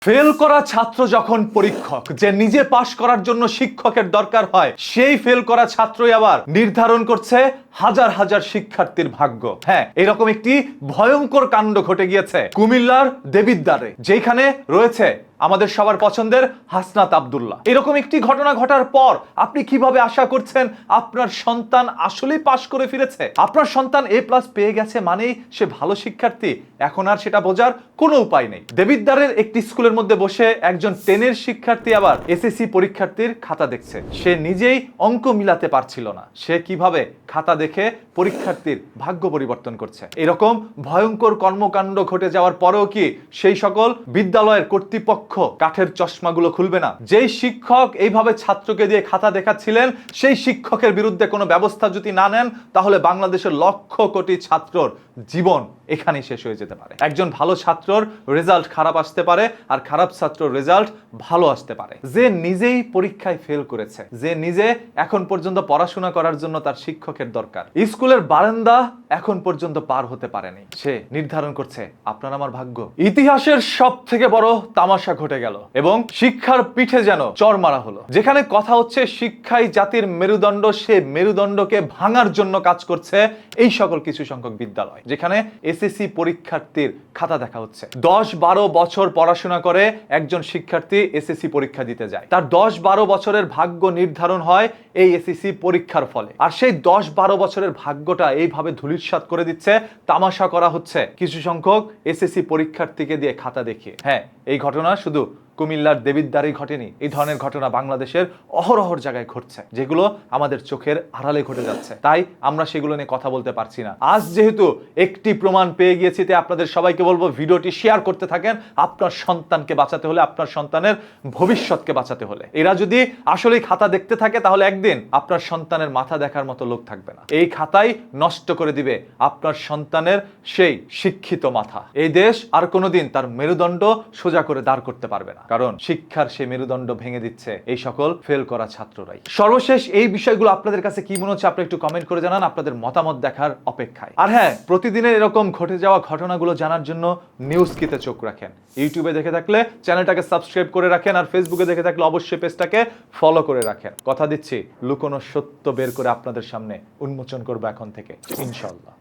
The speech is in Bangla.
ফেল করা ছাত্র যখন পরীক্ষক, যে নিজে পাশ করার জন্য শিক্ষকের দরকার হয়, সেই ফেল করা ছাত্রই আবার নির্ধারণ করছে হাজার হাজার শিক্ষার্থীর ভাগ্য। হ্যাঁ, এরকম একটি ভয়ঙ্কর কাণ্ড ঘটে গিয়েছে কুমিল্লার দেবিদ্বারে, যেখানে রয়েছে আমাদের সবার পছন্দের হাসনাত আব্দুল্লাহ। এরকম একটি ঘটনা ঘটার পর আপনি কিভাবে আশা করছেন আপনার সন্তান আসলেই পাশ করে ফিরেছে? আপনার সন্তান A+ পেয়ে গেছে মানেই সে ভালো শিক্ষার্থী? এখন আর সেটা বোঝার কোনো উপায় নেই। দেবিদ্বারের একটি স্কুলের মধ্যে বসে একজন 10-এর শিক্ষার্থী আবার SSC পরীক্ষার্থীর খাতা দেখছে। সে নিজেই অঙ্ক মিলাতে পারছিল না, সে কিভাবে খাতা দেখে পরীক্ষার্থীর ভাগ্য পরিবর্তন করছে। এরকম ভয়ঙ্কর কর্মকাণ্ড ঘটে যাওয়ার পরেও কি সেই সকল বিদ্যালয়ের কর্তৃপক্ষ কাঠের চশমাগুলো খুলবে না? যেই শিক্ষক এইভাবে ছাত্রকে দিয়ে খাতা দেখাচ্ছিলেন, সেই শিক্ষকের বিরুদ্ধে কোনো ব্যবস্থা যদি না নেন, তাহলে বাংলাদেশের লক্ষ কোটি ছাত্রর জীবন এখানেই শেষ হয়ে যেতে পারে। একজন ভালো ছাত্রর রেজাল্ট খারাপ আসতে পারে, আর খারাপ ছাত্রর রেজাল্ট ভালো আসতে পারে। যে নিজেই পরীক্ষায় ফেল করেছে, যে নিজে এখন পর্যন্ত পড়াশোনা করার জন্য তার শিক্ষকের দরকার, স্কুলের বারান্দা এখন পর্যন্ত পার হতে পারেনি, সে নির্ধারণ করছে আপনার আমার ভাগ্য। ইতিহাসের সব থেকে বড় তামাশা ঘটে গেল এবং শিক্ষার পিঠে যেন চড় মারা হলো। যেখানে কথা হচ্ছে শিক্ষাই জাতির মেরুদণ্ড, সে মেরুদণ্ডকে ভাঙার জন্য কাজ করছে এই সকল কিছু সংখ্যক বিদ্যালয়, যেখানে SSC পরীক্ষার্থীর খাতা দেখা হচ্ছে। 10-12 বছর পড়াশোনা করে একজন শিক্ষার্থী SSC পরীক্ষা দিতে যায়, তার 10-12 বছরের ভাগ্য নির্ধারণ হয় এই SSC পরীক্ষার ফলে। আর সেই 10-12 বছরের ভাগ্যটা এইভাবে ধূলিসাৎ করে দিচ্ছে, তামাশা করা হচ্ছে কিছু সংখ্যক SSC পরীক্ষার্থীকে দিয়ে খাতা দেখিয়ে। হ্যাঁ, এই ঘটনা শুধু কুমিল্লার দেবিদ্বারেই ঘটেনি, এই ধরনের ঘটনা বাংলাদেশের অহরহর জায়গায় ঘটছে, যেগুলো আমাদের চোখের আড়ালে ঘটে যাচ্ছে। তাই আমরা সেগুলো নিয়ে কথা বলতে পারছি না। আজ যেহেতু একটি প্রমাণ পেয়ে গিয়েছি, তাই আপনাদের সবাইকে বলবো ভিডিওটি শেয়ার করতে থাকেন। আপনার সন্তানকে বাঁচাতে হলে, আপনার সন্তানের ভবিষ্যৎকে বাঁচাতে হলে। এরা যদি আসলেই খাতা দেখতে থাকে, তাহলে একদিন আপনার সন্তানের মাথা দেখার মতো লোক থাকবে না। এই খাতাই নষ্ট করে দিবে আপনার সন্তানের সেই শিক্ষিত মাথা। এই দেশ আর কোনোদিন তার মেরুদণ্ড সোজা করে দাঁড় করতে পারবে না, কারণ শিক্ষার সে মেরুদণ্ড ভেঙে দিচ্ছে এই সকল ফেল করা ছাত্ররাই। সর্বশেষ এই বিষয়গুলো আপনাদের কাছে কি মনে হচ্ছে আপনি একটু কমেন্ট করে জানান, আপনাদের মতামত দেখার অপেক্ষায়। আর হ্যাঁ, প্রতিদিনের এরকম ঘটে যাওয়া ঘটনাগুলো জানার জন্য নিউজ কিতে চোখ রাখেন। ইউটিউবে দেখে থাকলে চ্যানেলটাকে সাবস্ক্রাইব করে রাখেন, আর ফেসবুকে দেখে থাকলে অবশ্যই পেজটাকে ফলো করে রাখেন। কথা দিচ্ছি, লুকোনো সত্য বের করে আপনাদের সামনে উন্মোচন করবো এখন থেকে, ইনশাআল্লাহ।